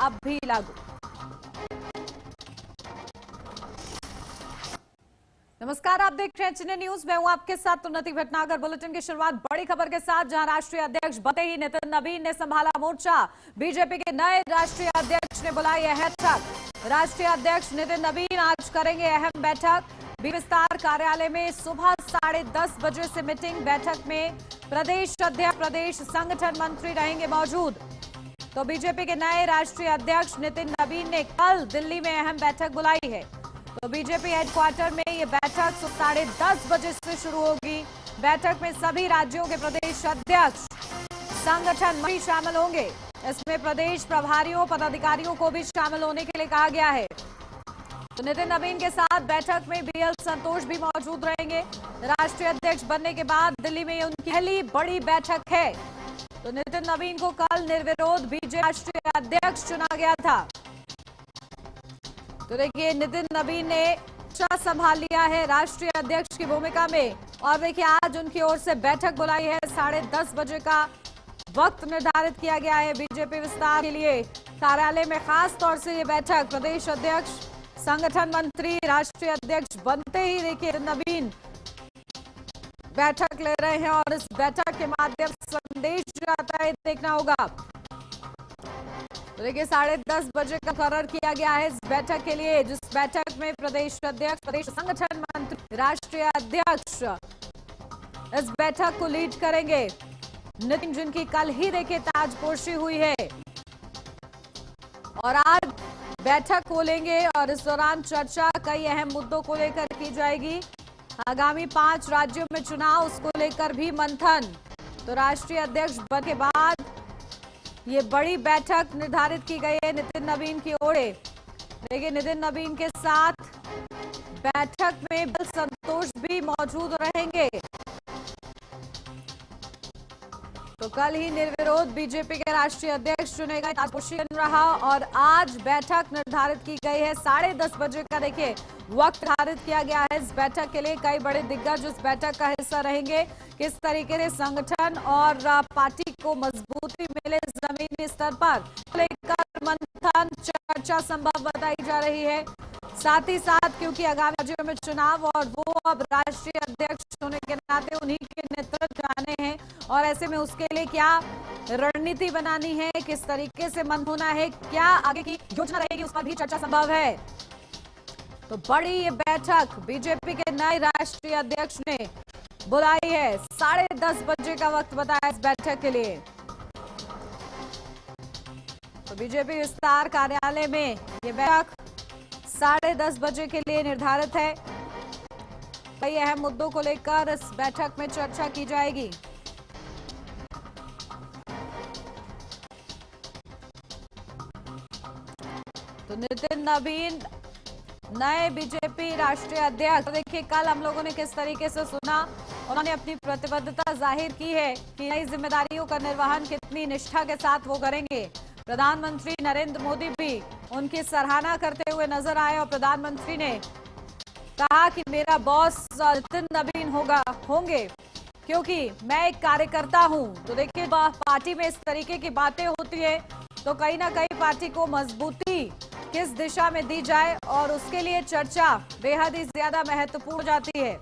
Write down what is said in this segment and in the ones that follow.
अब भी लागू। नमस्कार, आप देख रहे हैं चैनल न्यूज। मैं हूं आपके साथ उन्नति भटनागर। बुलेटिन की शुरुआत बड़ी खबर के साथ, जहां राष्ट्रीय अध्यक्ष बनते ही नितिन नवीन ने संभाला मोर्चा। बीजेपी के नए राष्ट्रीय अध्यक्ष ने बुलाई है बैठक। राष्ट्रीय अध्यक्ष नितिन नवीन आज करेंगे अहम बैठक। बी विस्तार कार्यालय में सुबह 10:30 बजे से मीटिंग। बैठक में प्रदेश अध्यक्ष, प्रदेश संगठन मंत्री रहेंगे मौजूद। तो बीजेपी के नए राष्ट्रीय अध्यक्ष नितिन नवीन ने कल दिल्ली में अहम बैठक बुलाई है। तो बीजेपी हेडक्वार्टर में ये बैठक 10:30 बजे से शुरू होगी। बैठक में सभी राज्यों के प्रदेश अध्यक्ष, संगठन मंत्री शामिल होंगे। इसमें प्रदेश प्रभारियों, पदाधिकारियों को भी शामिल होने के लिए कहा गया है। तो नितिन नवीन के साथ बैठक में बीएल संतोष भी मौजूद रहेंगे। राष्ट्रीय अध्यक्ष बनने के बाद दिल्ली में उनकी पहली बड़ी बैठक है। तो नितिन नवीन को कल निर्विरोध बीजेपी राष्ट्रीय अध्यक्ष चुना गया था। तो देखिए, नितिन नवीन ने संभाल लिया है राष्ट्रीय अध्यक्ष की भूमिका में। और देखिए, आज उनकी ओर से बैठक बुलाई है। 10:30 बजे का वक्त निर्धारित किया गया है बीजेपी विस्तार के लिए। कार्यालय में खास तौर से ये बैठक, प्रदेश अध्यक्ष, संगठन मंत्री, राष्ट्रीय अध्यक्ष बनते ही देखिए नवीन बैठक ले रहे हैं। और इस बैठक के माध्यम से संदेश जाता है, देखना होगा। तो देखिए, 10:30 बजे का मुकर्रर किया गया है इस बैठक के लिए, जिस बैठक में प्रदेश अध्यक्ष, प्रदेश संगठन मंत्री, राष्ट्रीय अध्यक्ष इस बैठक को लीड करेंगे। नितिन, जिनकी कल ही देखिए ताजपोशी हुई है, और आज बैठक खोलेंगे। और इस दौरान चर्चा कई अहम मुद्दों को लेकर की जाएगी। आगामी 5 राज्यों में चुनाव, उसको लेकर भी मंथन। तो राष्ट्रीय अध्यक्ष बनने के बाद ये बड़ी बैठक निर्धारित की गई है नितिन नवीन की ओर से। देखिए, नितिन नवीन के साथ बैठक में बीएल संतोष भी मौजूद रहेंगे। तो कल ही निर्विरोध बीजेपी के राष्ट्रीय अध्यक्ष चुने गए, ताजपोशी रहा। और आज बैठक निर्धारित की गई है 10:30 बजे का देखिए वक्त निर्धारित किया गया है इस बैठक के लिए। कई बड़े दिग्गज इस बैठक का हिस्सा रहेंगे। किस तरीके से संगठन और पार्टी को मजबूती मिले जमीनी स्तर पर लेकर मंथन, चर्चा संभव बताई जा रही है। साथ ही साथ क्योंकि आगामी राज्यों में चुनाव, और वो अब राष्ट्रीय अध्यक्ष होने के नाते उन्हीं के नेतृत्व जाने हैं। और ऐसे में उसके लिए क्या रणनीति बनानी है, किस तरीके से मंथन होना है, क्या आगे की योजना रहेगी, उस पर भी चर्चा संभव है। तो बड़ी ये बैठक बीजेपी के नए राष्ट्रीय अध्यक्ष ने बुलाई है। 10:30 बजे का वक्त बताया इस बैठक के लिए। तो बीजेपी विस्तार कार्यालय में ये बैठक 10:30 बजे के लिए निर्धारित है। कई अहम मुद्दों को लेकर इस बैठक में चर्चा की जाएगी। तो नितिन नवीन नए बीजेपी राष्ट्रीय अध्यक्ष। देखिए, कल हम लोगों ने किस तरीके से सुना, उन्होंने अपनी प्रतिबद्धता जाहिर की है कि नई जिम्मेदारियों का निर्वहन कितनी निष्ठा के साथ वो करेंगे। प्रधानमंत्री नरेंद्र मोदी भी उनकी सराहना करते हुए नजर आए। और प्रधानमंत्री ने कहा कि मेरा बॉस नितिन नवीन होंगे, क्योंकि मैं एक कार्यकर्ता हूं। तो देखिए, पार्टी में इस तरीके की बातें होती है तो कहीं ना कहीं पार्टी को मजबूती किस दिशा में दी जाए, और उसके लिए चर्चा बेहद ही ज्यादा महत्वपूर्ण हो जाती है।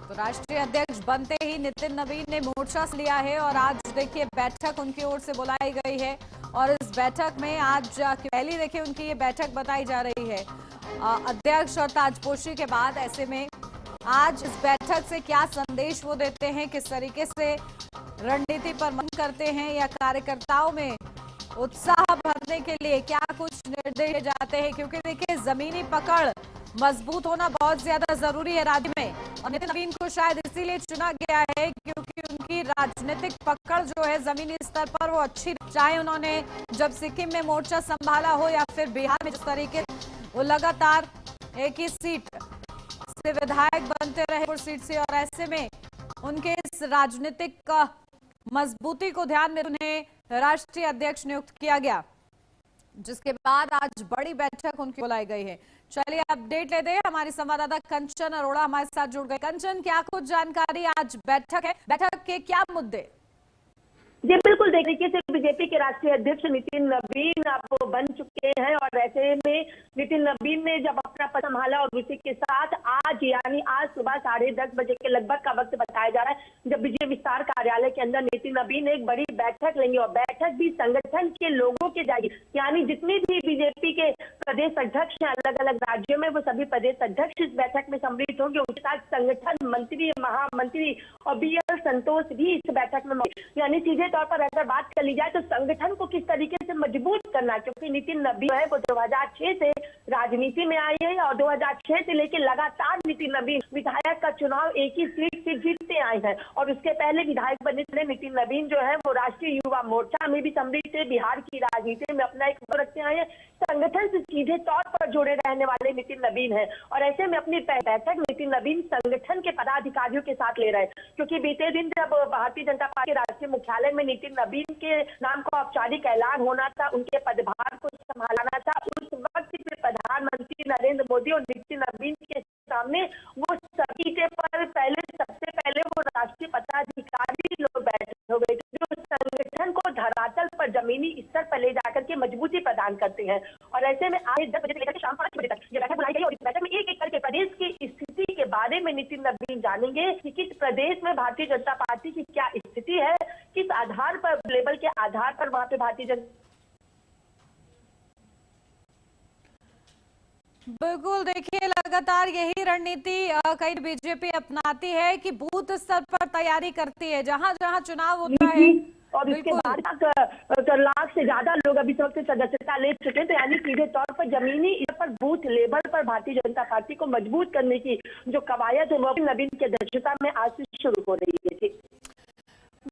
तो राष्ट्रीय अध्यक्ष बनते ही नितिन नवीन ने मोर्चा लिया है। और आज देखिए बैठक उनकी ओर से बुलाई गई है। और इस बैठक में आज पहली देखिए उनकी ये बैठक बताई जा रही है अध्यक्ष और ताजपोशी के बाद। ऐसे में आज इस बैठक से क्या संदेश वो देते हैं, किस तरीके से रणनीति पर मंथन करते हैं, या कार्यकर्ताओं में उत्साह भरने के लिए क्या कुछ निर्देश जाते हैं। क्योंकि देखिए, जमीनी पकड़ मजबूत होना बहुत ज्यादा जरूरी है राज्य में। और नितिन नवीन को शायद इसीलिए चुना गया है क्योंकि उनकी राजनीतिक पकड़ जो है जमीनी स्तर पर वो अच्छी, चाहे उन्होंने जब सिक्किम में मोर्चा संभाला हो या फिर बिहार में जिस तरीके वो लगातार एक ही सीट से विधायक बनते रहे सीट से। और ऐसे में उनके इस राजनीतिक मजबूती को ध्यान में उन्हें राष्ट्रीय अध्यक्ष नियुक्त किया गया, जिसके बाद आज बड़ी बैठक उनकी बुलाई गई है। चलिए अपडेट लेते हैं, हमारी संवाददाता कंचन अरोड़ा हमारे साथ जुड़ गए। कंचन, क्या कुछ जानकारी? आज बैठक है, बैठक के क्या मुद्दे? जी बिल्कुल, देखिए से बीजेपी के राष्ट्रीय अध्यक्ष नितिन नवीन अब बन चुके हैं और ऐसे में नितिन नवीन ने जब अपना पद संभाला और उसी के साथ आज यानी आज सुबह 10:30 बजे के लगभग का वक्त बताया जा रहा है जब विजय विस्तार कार्यालय के अंदर नितिन नवीन एक बड़ी बैठक लेंगे और बैठक भी संगठन के लोगों के जाएगी। यानी जितने भी बीजेपी के प्रदेश अध्यक्ष हैं अलग अलग राज्यों में, वो सभी प्रदेश अध्यक्ष इस बैठक में सम्मिलित होंगे। उसके साथ संगठन मंत्री, महामंत्री और BL संतोष भी इस बैठक में, यानी सीधे तौर पर अगर बात कर ली जाए तो संगठन को किस तरीके से मजबूत करना, क्योंकि नितिन नवीन है वो 2006 से राजनीति में आई है और 2006 से लेकर लगातार नितिन नवीन विधायक का चुनाव एक ही सीट से जीतते आए हैं और उसके पहले विधायक बने थे नितिन नवीन जो है वो राष्ट्रीय युवा मोर्चा में भी सम्मिलित थे। बिहार की राजनीति में अपना एक रखते आए हैं, संगठन से सीधे तौर पर जुड़े रहने वाले नितिन नवीन है और ऐसे में अपनी बैठक नितिन नवीन संगठन के पदाधिकारियों के साथ ले रहे हैं, क्योंकि बीते दिन जब भारतीय जनता पार्टी राष्ट्रीय मुख्यालय में नितिन नवीन के नाम का औपचारिक ऐलान होना था, उनके पदभार को संभालना था, उस वक्त पे प्रधानमंत्री नरेंद्र मोदी और नितिन नवीन के सामने वो सभी के पर सबसे पहले वो राष्ट्रीय पदाधिकारी लोग बैठे हो गए जो संगठन को धरातल पर जमीनी स्तर पर ले जाकर के मजबूती प्रदान करते हैं। और ऐसे में आज 10 बजे से लेकर शाम 5 बजे तक ये बैठक बुलाई गई और इस बैठक में एक एक करके प्रदेश की स्थिति के बारे में नितिन नवीन जानेंगे कि किस प्रदेश में भारतीय जनता पार्टी की क्या स्थिति है, किस आधार पर, लेवल के आधार पर वहां पे भारतीय जनता। बिल्कुल, देखिए लगातार यही रणनीति कई बीजेपी अपनाती है कि बूथ स्तर पर तैयारी करती है, जहां जहां चुनाव होता है। और इसके बाद लाख से ज्यादा लोग अभी तक से सदस्यता ले चुके हैं, तो यानी सीधे तौर पर जमीनी स्तर पर बूथ लेवल पर भारतीय जनता पार्टी को मजबूत करने की जो कवायद है वो नवीन की अध्यक्षता में आज से शुरू हो रही है।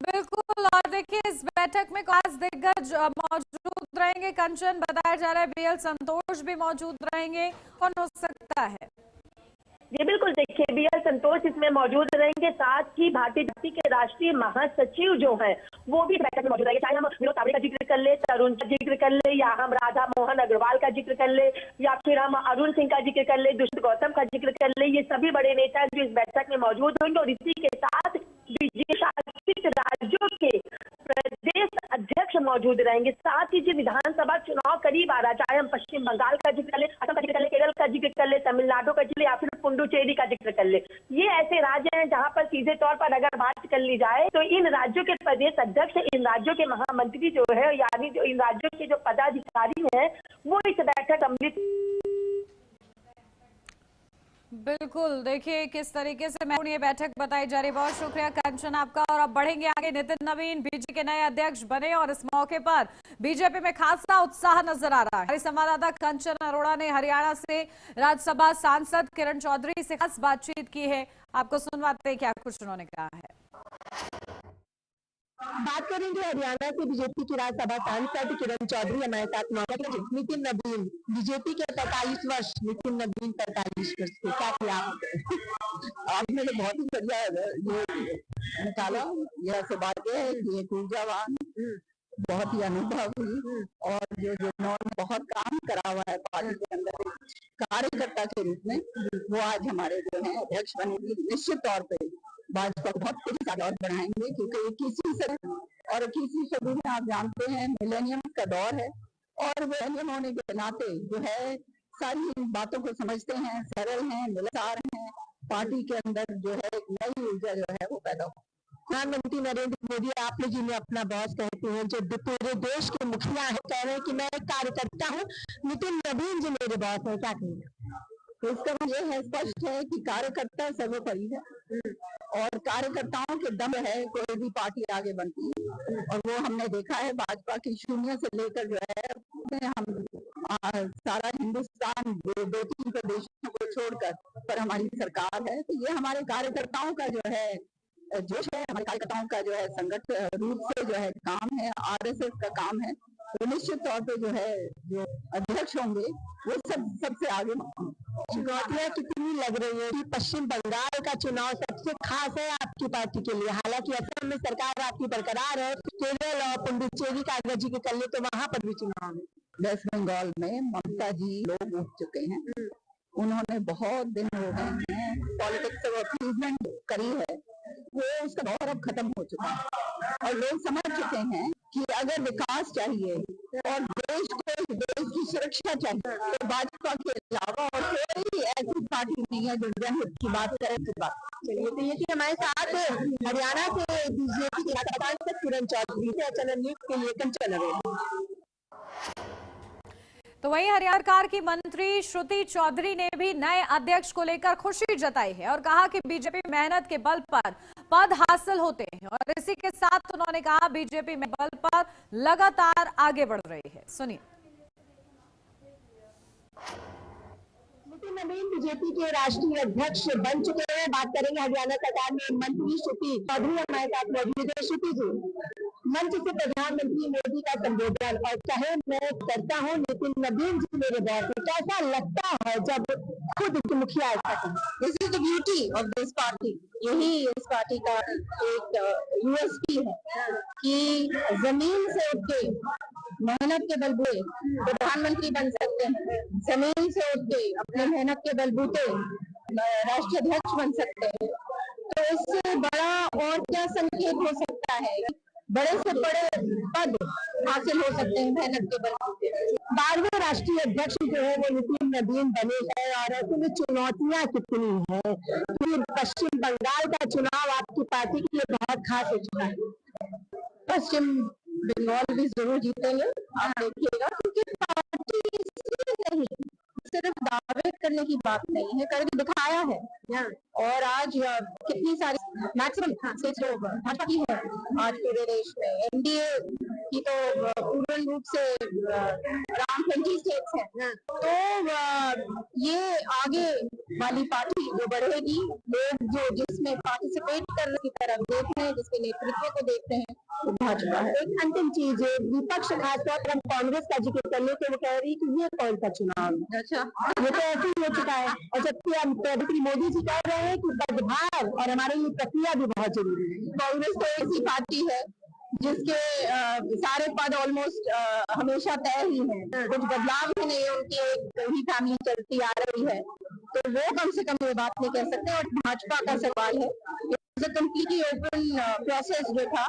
बिल्कुल, और देखिए इस बैठक में खास दिग्गज मौजूद रहेंगे। कंचन, बताया जा रहा है BL संतोष भी मौजूद रहेंगे, कौन हो सकता है? जी बिल्कुल, देखिए BL संतोष इसमें मौजूद रहेंगे, साथ ही भारतीय जनता पार्टी के राष्ट्रीय महासचिव जो है वो भी बैठक में मौजूद रहेंगे। चाहे हम विनोद तावड़े का जिक्र कर ले, तरुण का जिक्र कर ले, या हम राधा मोहन अग्रवाल का जिक्र कर ले, या फिर हम अरुण सिंह का जिक्र कर ले, दुष्यंत गौतम का जिक्र कर ले, ये सभी बड़े नेता जो इस बैठक में मौजूद होंगे और इसी के साथ बीजेपी शासित राज्यों के प्रदेश अध्यक्ष मौजूद रहेंगे। साथ ही जो विधानसभा चुनाव करीब आ रहा है, चाहे हम पश्चिम बंगाल का जिक्र कर ले, असम का जिक्र कर ले, केरल का जिक्र कर ले, तमिलनाडु का जिक्र या फिर पुडुचेरी का जिक्र कर ले, ये ऐसे राज्य हैं जहां पर सीधे तौर पर अगर बात कर ली जाए तो इन राज्यों के प्रदेश अध्यक्ष, इन राज्यों के महामंत्री जो है, यानी जो इन राज्यों के जो पदाधिकारी हैं वो इस बैठक सम्मिलित। बिल्कुल, देखिए किस तरीके से महत्वपूर्ण ये बैठक बताई जा रही है। बहुत शुक्रिया कंचन आपका। और अब बढ़ेंगे आगे। नितिन नवीन बीजेपी के नए अध्यक्ष बने और इस मौके पर बीजेपी में खासा उत्साह नजर आ रहा है। हमारी संवाददाता कंचन अरोड़ा ने हरियाणा से राज्यसभा सांसद किरण चौधरी से खास बातचीत की है, आपको सुनवाते हैं क्या कुछ उन्होंने कहा है। बात करेंगे हरियाणा से बीजेपी की राज्यसभा सांसद किरण चौधरी हमारे साथ मौजूद है। नितिन नवीन, बीजेपी के 45 वर्ष, नितिन नवीन 45 वर्ष के, क्या किया आपने? तो बहुत ही बढ़िया ये निकाला, यह ऐसे बात है कि एक ऊर्जावान, बहुत ही अनुभवी और जो जिन्होंने बहुत काम करा हुआ है पार्टी के अंदर कार्यकर्ता के रूप में, वो आज हमारे जो है अध्यक्ष बनेंगे। निश्चित तौर पे भाजपा बहुत तेजी से और बढ़ाएंगे, क्योंकि 21वीं सदी और 21वीं सदी में आप जानते हैं मिलेनियम का दौर है और मिलेनियम होने के नाते जो है सारी बातों को समझते हैं, सरल हैं, मिलनसार हैं। पार्टी के अंदर जो है एक नई ऊर्जा जो है वो पैदा हो। प्रधानमंत्री नरेंद्र मोदी आपने जिन्हें अपना बॉस कहते हैं, जो पूरे देश के मुखिया है, कह रहे हैं कि मैं एक कार्यकर्ता हूँ, नितिन नवीन जी मेरे बॉस है, क्या कहेंगे? तो इसका ये है, स्पष्ट है कि कार्यकर्ता सर्वोपरि है और कार्यकर्ताओं के दम है कोई भी पार्टी आगे बनती है। और वो हमने देखा है भाजपा की शून्य से लेकर जो है हम सारा हिंदुस्तान 2-3 प्रदेशों को छोड़कर पर हमारी सरकार है। तो ये हमारे कार्यकर्ताओं का जो है जोश है, हमारे कार्यकर्ताओं का जो है संगठन रूप से जो है काम है, RSS का काम है। तो निश्चित तौर पे जो है जो अध्यक्ष होंगे वो सबसे आगे। चुनौतियां कितनी लग रही है कि पश्चिम बंगाल का चुनाव सबसे खास है आपकी पार्टी के लिए, हालांकि असम में सरकार आपकी बरकरार है, केरल और पुडुचेरी का अगर जिक्र कर ले तो वहां पर भी चुनाव है। वेस्ट बंगाल में ममता जी लोग उठ चुके हैं उन्होंने बहुत दिन हो गए हैं पॉलिटिक्स से अपीजमेंट करी है, वो उसका दौर अब खत्म हो चुका है और लोग समझ चुके हैं कि अगर विकास चाहिए और देश को, देश की सुरक्षा चाहिए तो भाजपा के अलावा और कोई ऐसी पार्टी नहीं है जो जनहित की बात करे। चलिए, तो ये थी हमारे साथ हरियाणा से बीजेपी के सांसद किरण चौधरी से चैनल न्यूज के लिए कंचन अरोड़ा। तो वहीं हरियाणा सरकार की मंत्री श्रुति चौधरी ने भी नए अध्यक्ष को लेकर खुशी जताई है और कहा कि बीजेपी मेहनत के बल पर पद हासिल होते हैं और इसी के साथ उन्होंने कहा बीजेपी में बल पर लगातार आगे बढ़ रही है। सुनिए। नितिन नवीन बीजेपी के राष्ट्रीय अध्यक्ष बन चुके हैं। बात करेंगे हरियाणा सरकार में मंत्री श्रुति चौधरी हमारे साथ मौजूद है। श्रुति जी, मंच से प्रधानमंत्री मोदी का संबोधन और चाहे मैं करता हूँ नितिन नवीन जी मेरे बहुत कैसा लगता है जब खुद मुखिया ऐसा। This is the beauty of this party. यही इस पार्टी का एक यूएसपी है कि जमीन से उठ के मेहनत के बलबूते प्रधानमंत्री बन सकते हैं, जमीन से उठ के अपने मेहनत के बलबूते राष्ट्रीय अध्यक्ष बन सकते हैं। तो इससे बड़ा और क्या संकेत हो सकता है? बड़े से बड़े पद हासिल हो सकते हैं मेहनत के बलबूते। 12वें राष्ट्रीय अध्यक्ष जो है वो नितिन नवीन बने हैं और ऐसे में चुनौतियां कितनी है? फिर पश्चिम बंगाल का चुनाव आपकी पार्टी के लिए बहुत खास हो चुका है। पश्चिम बंगाल भी जरूर जीतेंगे, आप देखिएगा, क्योंकि पार्टी नहीं सिर्फ दावे करने की बात नहीं है, करके दिखाया है। और आज कितनी सारी मैक्सिमम सीट्स जो भाजपा की है आज पूरे देश में, एनडीए की तो पूर्ण रूप से अराउंड 20 स्टेट्स हैं। तो ये आगे वाली पार्टी जो बढ़ेगी, लोग जो जिसमें पार्टिसिपेट करने की तरफ देख रहे हैं, जिसके नेतृत्व को देख रहे हैं, वो भाजपा है। एक अंतिम चीज है, विपक्ष खासतौर पर कांग्रेस का जिक्र करने के वो कह रही कि ये कौन सा चुनाव है? अच्छा, ये तो ऐसे ही हो चुका है। और जबकि प्रधानमंत्री मोदी जी कह रहे हैं कि बदभाव और हमारे लिए प्रक्रिया भी बहुत जरूरी है। कांग्रेस तो ऐसी पार्टी है जिसके सारे पद ऑलमोस्ट हमेशा तय ही हैं, कुछ बदलाव ही नहीं, उनकी ही फैमिली चलती आ रही है, तो वो कम से कम ये बात नहीं कह सकते। और भाजपा का सवाल है, completely open process जो था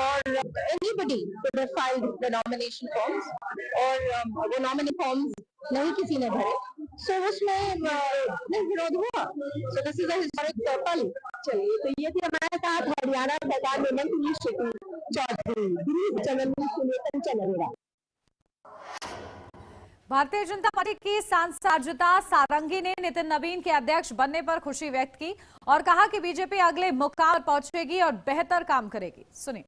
और anybody could have filed the nomination forms और वो nomination forms नहीं किसी ने भरे, so उसमें विरोध हुआ। So this is a historic पल। चलिए, तो ये थी हमारे साथ हरियाणा सरकार में मंत्री श्रुति चौधरी। चैनल भारतीय जनता पार्टी की सांसद अर्जिता सारंगी ने नितिन नवीन के अध्यक्ष बनने पर खुशी व्यक्त की और कहा कि बीजेपी अगले मुकाम पर पहुंचेगी और बेहतर काम करेगी। सुनिए।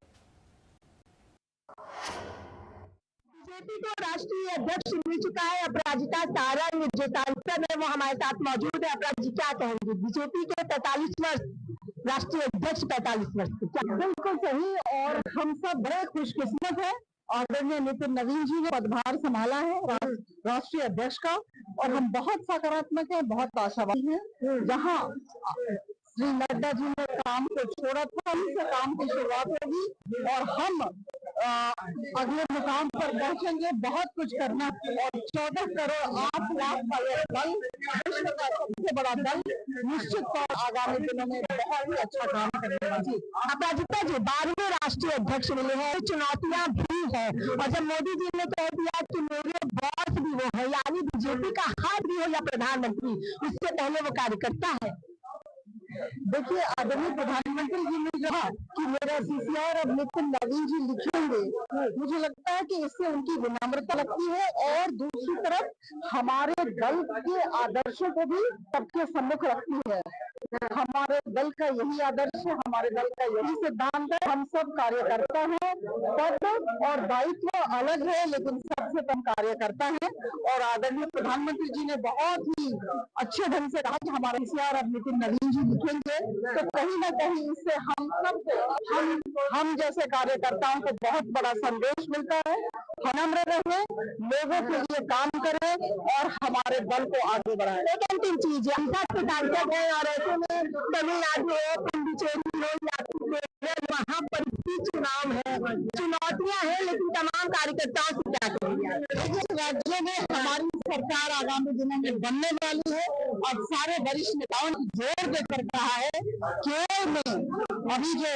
बीजेपी को राष्ट्रीय अध्यक्ष मिल चुका है अपराजिता सारंग जो सांसद है वो हमारे साथ मौजूद है। अपराजी क्या कहेंगे? बीजेपी के 45 वर्ष राष्ट्रीय अध्यक्ष 45 वर्ष बिल्कुल सही, और हम सब बड़े खुशकिस्मत है आदरणीय नितिन नवीन जी ने पदभार संभाला है राष्ट्रीय अध्यक्ष का, और हम बहुत सकारात्मक हैं, बहुत आशावादी हैं। जहां श्री नड्डा जी ने काम को छोड़ा था, उनसे काम की शुरुआत होगी और हम अगले मुकाम पर पहुंचेंगे। बहुत कुछ करना और 14 करोड़ 8 लाख का यह दल, विश्व का सबसे बड़ा दल, निश्चित तौर आगामी दिनों में बहुत ही अच्छा काम करने वाला। जी, अपराजिता जी 12वें राष्ट्रीय अध्यक्ष मिले हैं, चुनौतियां भी है, और जब मोदी जी ने कह दिया कि मेरे बॉस भी वो है, यानी बीजेपी का हाथ भी हो या प्रधानमंत्री, उससे पहले वो कार्यकर्ता है। देखिए, आदरणीय प्रधानमंत्री जी ने कहा कि मेरा सीसीआर अब नितिन नवीन जी लिखेंगे, मुझे लगता है कि इससे उनकी विनम्रता लगती है और दूसरी तरफ हमारे दल के आदर्शों को भी सबके सम्मुख रखती है। हमारे दल का यही आदर्श है, हमारे दल का यही सिद्धांत है। हम सब कार्यकर्ता हैं, पद और दायित्व अलग है लेकिन सबसे कम कार्यकर्ता है। और आदरणीय प्रधानमंत्री जी ने बहुत ही अच्छे ढंग से कहा कि हमारे सीसीआर अब नितिन नवीन जी लिखेंगे, तो कहीं ना कहीं इससे हम सब हम जैसे कार्यकर्ताओं को बहुत बड़ा संदेश मिलता है। विनम्र रहे, लोगों के लिए काम करें और हमारे दल को आगे बढ़ाएं। एक अंतिम चीज है, सांसद है और ऐसे में तमिलनाडु हो, पुडुचेरी हो या वहाँ पर भी चुनाव है, चुनौतियां हैं, लेकिन तमाम कार्यकर्ताओं से क्या करेंगे? राज्यों में हमारी सरकार आगामी दिनों में बनने वाली है और सारे वरिष्ठ नेताओं ने जोर देकर कहा है केरल में अभी जो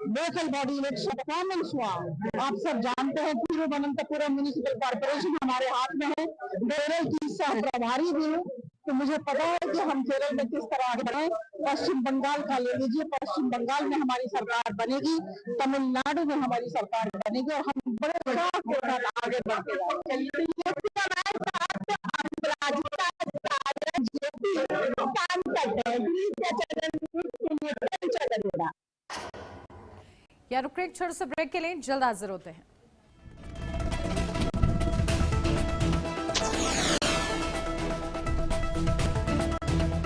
लोकल बॉडी इलेक्शन परफॉर्मेंस हुआ, आप सब जानते हैं तिरुवनंतपुरम म्युनिसिपल कॉर्पोरेशन हमारे हाथ में है, केरल की सह प्रभारी भी हूँ, तो मुझे पता है कि हम केरल में किस तरह आगे बढ़े। पश्चिम बंगाल का ले लीजिए, पश्चिम बंगाल में हमारी सरकार बनेगी, तमिलनाडु में हमारी सरकार बनेगी और हम बड़े शौक के साथ आगे बढ़ते जाएंगे। या रुक एक छोटे से ब्रेक के लिए जल्द हाजिर होते हैं।